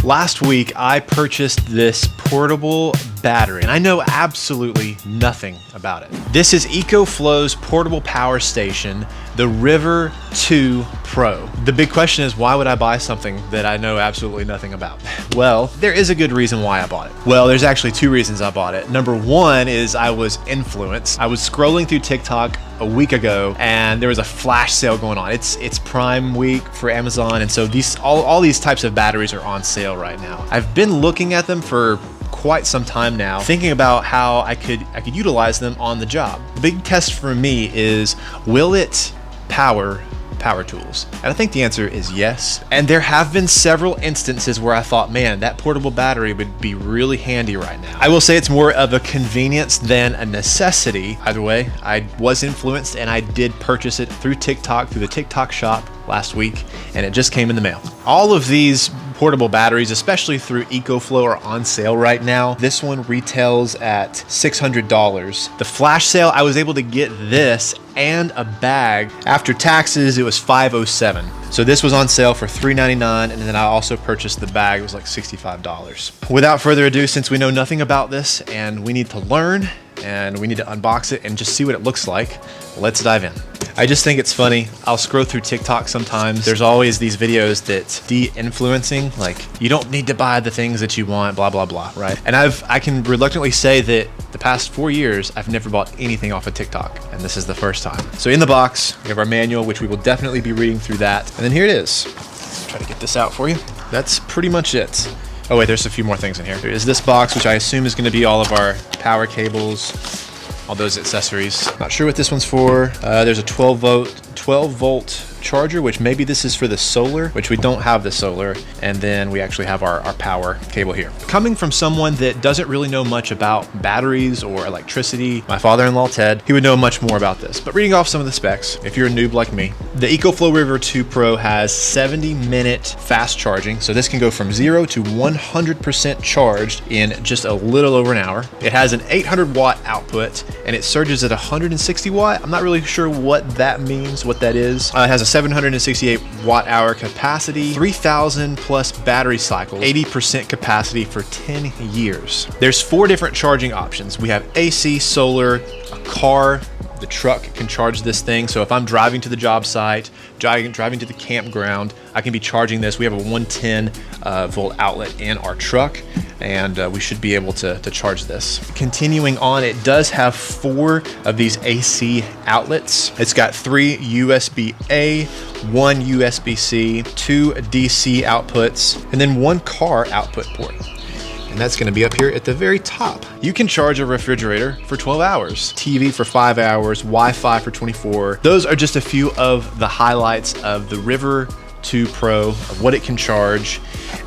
Last week, I purchased this portable battery, and I know absolutely nothing about it. This is EcoFlow's portable power station, the River 2 Pro. The big question is, why would I buy something that I know absolutely nothing about? Well, there is a good reason why I bought it. Well, there's actually two reasons I bought it. Number one is I was influenced. I was scrolling through TikTok a week ago and there was a flash sale going on. It's Prime Week for Amazon, and so all these types of batteries are on sale right now. I've been looking at them for quite some time now, thinking about how I could utilize them on the job. The big test for me is, will it power tools? And I think the answer is yes. And there have been several instances where I thought, man, that portable battery would be really handy right now. I will say it's more of a convenience than a necessity. Either way, I was influenced and I did purchase it through TikTok, through the TikTok shop last week, and it just came in the mail. All of these portable batteries, especially through EcoFlow, are on sale right now. This one retails at $600. The flash sale, I was able to get this and a bag. After taxes, it was $507. So this was on sale for $399, and then I also purchased the bag. It was like $65. Without further ado, since we know nothing about this and we need to learn and we need to unbox it and just see what it looks like, let's dive in. I just think it's funny. I'll scroll through TikTok sometimes. There's always these videos that de-influencing, like, you don't need to buy the things that you want, blah, blah, blah, right? And I can reluctantly say that the past 4 years, I've never bought anything off of TikTok, and this is the first time. So in the box, we have our manual, which we will definitely be reading through that. And then here it is. Let's try to get this out for you. That's pretty much it. Oh wait, there's a few more things in here. There is this box, which I assume is gonna be all of our power cables, all those accessories. Not sure what this one's for. There's a 12 volt charger, which maybe this is for the solar, which we don't have the solar. And then we actually have our power cable here. Coming from someone that doesn't really know much about batteries or electricity, my father-in-law, Ted, he would know much more about this. But reading off some of the specs, if you're a noob like me, the EcoFlow River 2 Pro has 70-minute fast charging. So this can go from 0 to 100% charged in just a little over an hour. It has an 800 watt output and it surges at 160 watt. I'm not really sure what that means, what that is. It has a 768 watt hour capacity, 3,000 plus battery cycles, 80% capacity for 10 years. There's 4 different charging options. We have AC, solar, a car. The truck can charge this thing. So if I'm driving to the job site, driving to the campground, I can be charging this. We have a 110 volt outlet in our truck, and we should be able to charge this. Continuing on, it does have 4 of these AC outlets. It's got 3 USB-A, 1 USB-C, 2 DC outputs, and then 1 car output port. And that's gonna be up here at the very top. You can charge a refrigerator for 12 hours, TV for 5 hours, Wi-Fi for 24. Those are just a few of the highlights of the River 2 Pro, of what it can charge.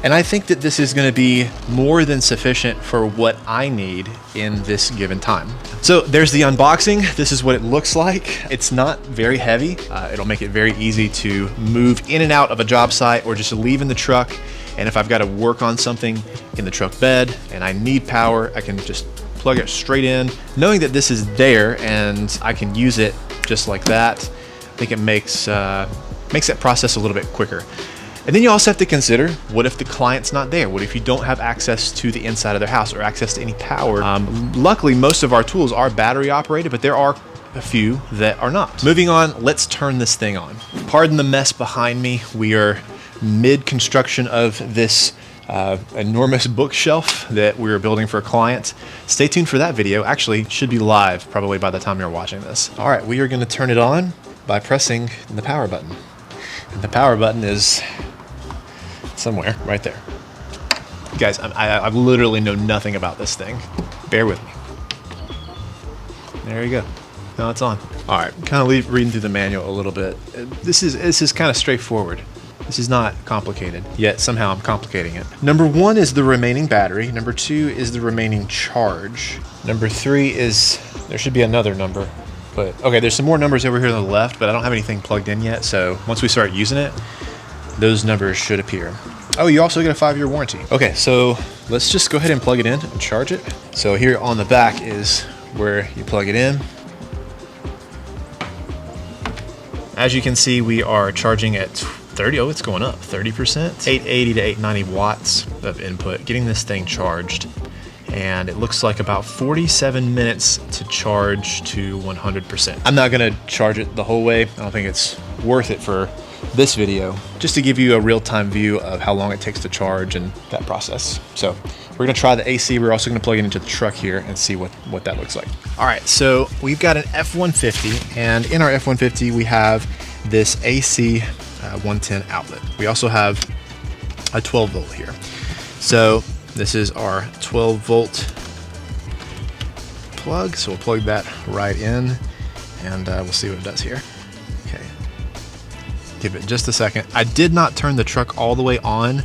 And I think that this is gonna be more than sufficient for what I need in this given time. So there's the unboxing. This is what it looks like. It's not very heavy. It'll make it very easy to move in and out of a job site or just leave in the truck. And if I've got to work on something in the truck bed and I need power, I can just plug it straight in. Knowing that this is there and I can use it just like that, I think it makes that process a little bit quicker. And then you also have to consider, what if the client's not there? What if you don't have access to the inside of their house or access to any power? Luckily, most of our tools are battery operated, but there are a few that are not. Moving on, let's turn this thing on. Pardon the mess behind me. We are mid-construction of this enormous bookshelf that we were building for a client. Stay tuned for that video. Actually, it should be live probably by the time you're watching this. All right, we are going to turn it on by pressing the power button. And the power button is somewhere right there. Guys, I literally know nothing about this thing. Bear with me. There you go. Now it's on. All right, kind of reading through the manual a little bit. This is kind of straightforward. This is not complicated, yet somehow I'm complicating it. Number 1 is the remaining battery. Number 2 is the remaining charge. Number 3 is, there should be another number, but okay, there's some more numbers over here on the left, but I don't have anything plugged in yet, so once we start using it, those numbers should appear. Oh, you also get a 5-year warranty. Okay, so let's just go ahead and plug it in and charge it. So here on the back is where you plug it in. As you can see, we are charging at 30, oh, it's going up 30%. 880 to 890 watts of input, getting this thing charged. And it looks like about 47 minutes to charge to 100%. I'm not gonna charge it the whole way. I don't think it's worth it for this video, just to give you a real-time view of how long it takes to charge and that process. So we're gonna try the AC. We're also gonna plug it into the truck here and see what that looks like. All right, so we've got an F-150, and in our F-150 we have this AC 110 outlet. We also have a 12 volt here. So this is our 12 volt plug. So we'll plug that right in, and we'll see what it does here. Okay, give it just a second. I did not turn the truck all the way on.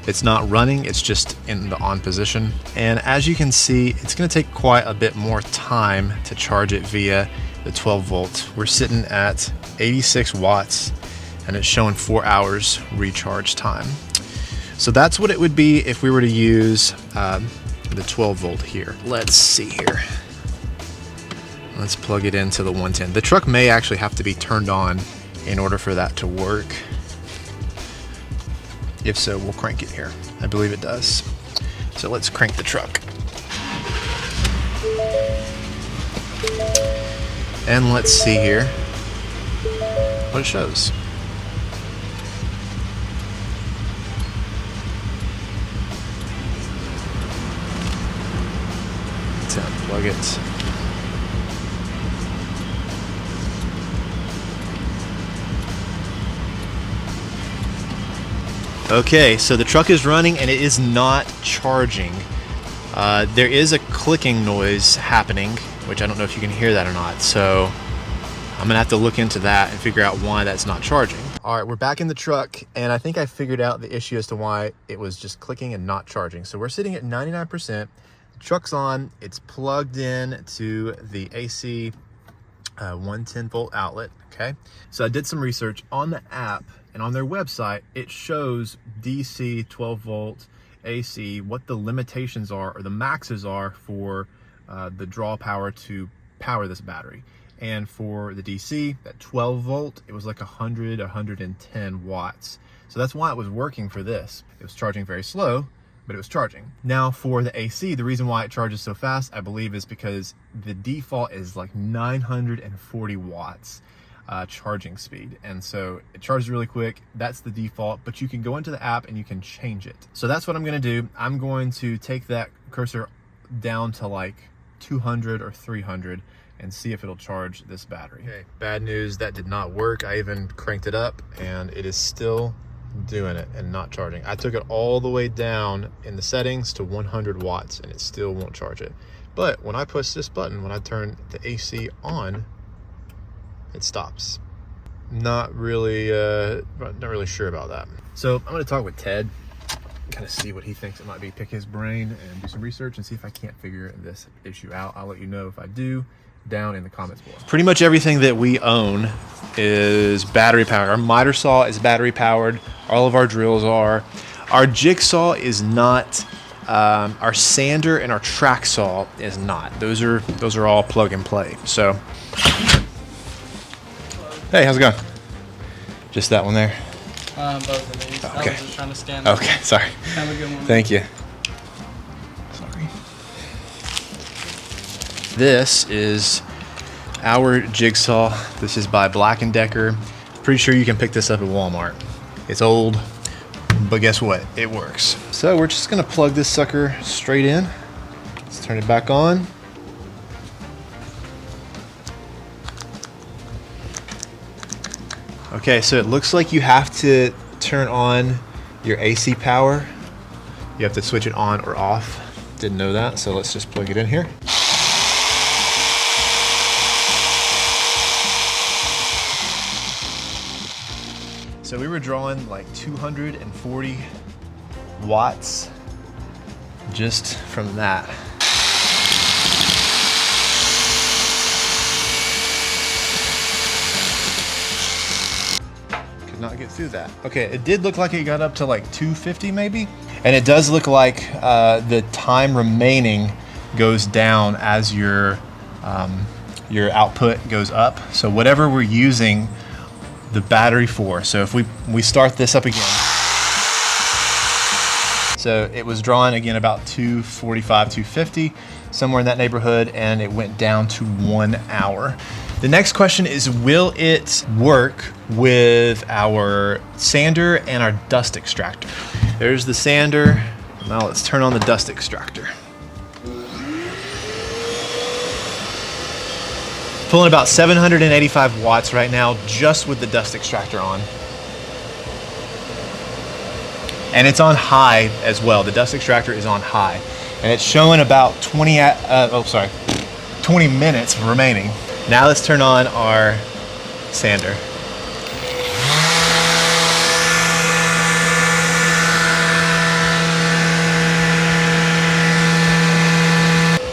It's not running, it's just in the on position. And as you can see, it's gonna take quite a bit more time to charge it via the 12 volt. We're sitting at 86 watts, and it's showing 4 hours recharge time. So that's what it would be if we were to use the 12 volt here. Let's see here. Let's plug it into the 110. The truck may actually have to be turned on in order for that to work. If so, we'll crank it here. I believe it does. So let's crank the truck. And let's see here what it shows. Let's unplug it. Okay, so the truck is running and it is not charging. There is a clicking noise happening, which I don't know if you can hear that or not. So I'm gonna have to look into that and figure out why that's not charging. All right, we're back in the truck, and I think I figured out the issue as to why it was just clicking and not charging. So we're sitting at 99%. The truck's on, it's plugged in to the AC 110 volt outlet, okay? So I did some research on the app, and on their website, it shows DC 12 volt AC, what the limitations are or the maxes are for the draw power to power this battery. And for the DC, that 12 volt, it was like 100, 110 watts. So that's why it was working for this. It was charging very slow, but it was charging. Now for the AC, the reason why it charges so fast, I believe, is because the default is like 940 watts. Charging speed, and so it charges really quick. That's the default, but you can go into the app and you can change it. So that's what I'm going to do. I'm going to take that cursor down to like 200 or 300 and see if it'll charge this battery. Okay, bad news, that did not work. I even cranked it up and it is still doing it and not charging. I took it all the way down in the settings to 100 watts and it still won't charge it. But when I push this button, when I turn the AC on, it stops. Not really sure about that. So I'm gonna talk with Ted, kind of see what he thinks it might be, pick his brain and do some research and see if I can't figure this issue out. I'll let you know if I do down in the comments below. Pretty much everything that we own is battery powered. Our miter saw is battery powered. All of our drills are. Our jigsaw is not. Our sander and our track saw is not. Those are all plug and play. So. Hey, how's it going? Just that one there? Both of these. Okay. I was just trying to scan. Okay, sorry. Have a good one. Thank you. Sorry. This is our jigsaw. This is by Black & Decker. Pretty sure you can pick this up at Walmart. It's old, but guess what? It works. So we're just gonna plug this sucker straight in. Let's turn it back on. Okay, so it looks like you have to turn on your AC power. You have to switch it on or off. Didn't know that, so let's just plug it in here. So we were drawing like 240 watts just from that. Not get through that. Okay, it did look like it got up to like 250 maybe, and it does look like the time remaining goes down as your output goes up. So whatever we're using the battery for. So if we start this up again. So it was drawing again about 245, 250, somewhere in that neighborhood, and it went down to 1 hour. The next question is, will it work with our sander and our dust extractor? There's the sander. Now let's turn on the dust extractor. Pulling about 785 watts right now just with the dust extractor on. And it's on high as well. The dust extractor is on high. And it's showing about 20 minutes remaining. Now let's turn on our sander.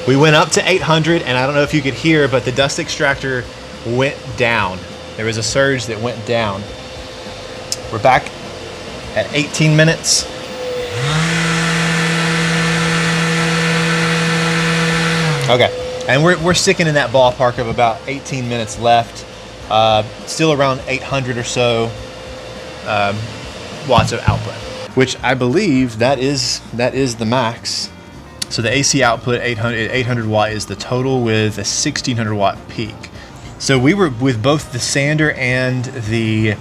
We went up to 800, and I don't know if you could hear, but the dust extractor went down. There was a surge that went down. We're back at 18 minutes. Okay, and we're sticking in that ballpark of about 18 minutes left. Still around 800 or so watts of output, which I believe that is the max. So the AC output 800 watt is the total with a 1600 watt peak. So we were, with both the sander and the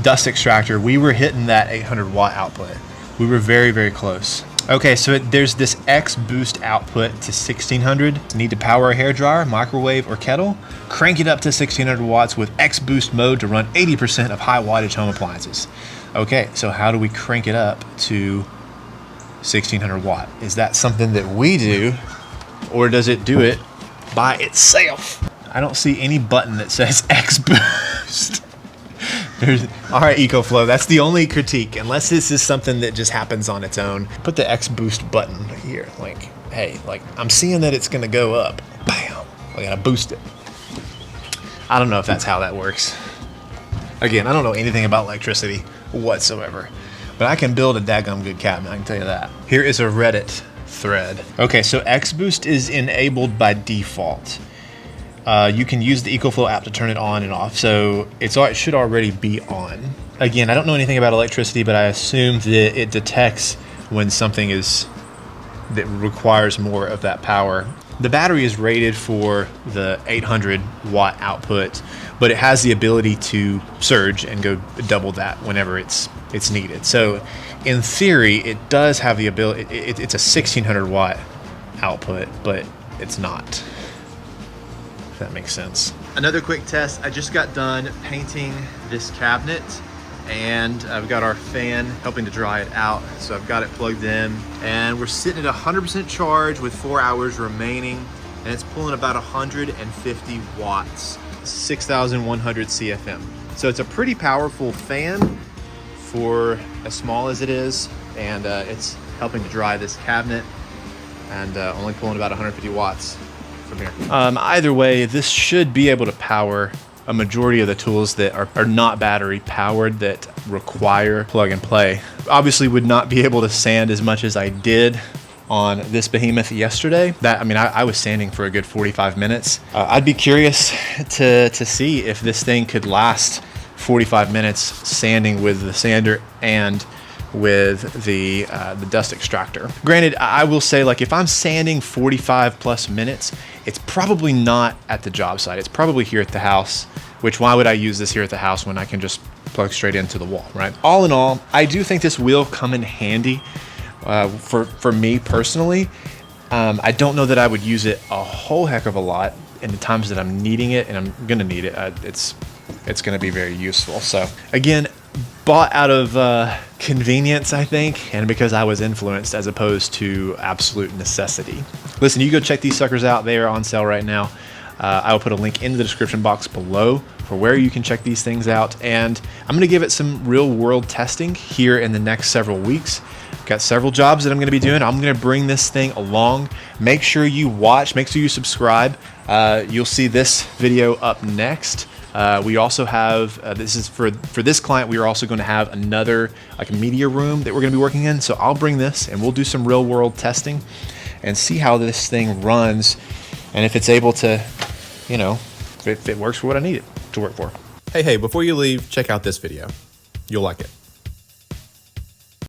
dust extractor, we were hitting that 800 watt output. We were very, very close. Okay, so there's this X boost output to 1600. Need to power a hairdryer, microwave, or kettle. Crank it up to 1600 watts with X boost mode to run 80% of high wattage home appliances. Okay, so how do we crank it up to 1600 watt? Is that something that we do, or does it do it by itself? I don't see any button that says X boost. All right, EcoFlow, that's the only critique. Unless this is something that just happens on its own, put the X boost button here. Like, hey, like, I'm seeing that it's gonna go up. Bam, I gotta boost it. I don't know if that's how that works. Again, I don't know anything about electricity whatsoever, but I can build a daggum good cabinet, I can tell you that. Here is a Reddit thread. Okay, so X boost is enabled by default. You can use the EcoFlow app to turn it on and off, so it should already be on. Again, I don't know anything about electricity, but I assume that it detects when something that requires more of that power. The battery is rated for the 800 watt output, but it has the ability to surge and go double that whenever it's needed. So in theory, it does have the ability, it's a 1600 watt output, but it's not. That makes sense. Another quick test. I just got done painting this cabinet, and I've got our fan helping to dry it out. So I've got it plugged in, and we're sitting at 100% charge with 4 hours remaining, and it's pulling about 150 watts, 6,100 CFM. So it's a pretty powerful fan for as small as it is, and it's helping to dry this cabinet, and only pulling about 150 watts. From here. Either way, this should be able to power a majority of the tools that are not battery powered, that require plug and play. Obviously would not be able to sand as much as I did on this behemoth yesterday. I was sanding for a good 45 minutes. I'd be curious to see if this thing could last 45 minutes sanding with the sander and with the dust extractor. Granted, I will say, like, if I'm sanding 45 plus minutes, it's probably not at the job site. It's probably here at the house, which why would I use this here at the house when I can just plug straight into the wall, right? All in all, I do think this will come in handy for me personally. I don't know that I would use it a whole heck of a lot in the times that I'm needing it, and I'm gonna need it. It's gonna be very useful. So again, bought out of convenience, I think, and because I was influenced as opposed to absolute necessity. Listen, you go check these suckers out. They are on sale right now. I will put a link in the description box below for where you can check these things out. And I'm going to give it some real world testing here in the next several weeks. I've got several jobs that I'm going to be doing. I'm going to bring this thing along. Make sure you watch. Make sure you subscribe. You'll see this video up next. We also have, this is for this client, we are also going to have another, like, a media room that we're going to be working in. So I'll bring this and we'll do some real world testing and see how this thing runs, and if it's able to, if it works for what I need it to work for. Hey, before you leave, check out this video. You'll like it.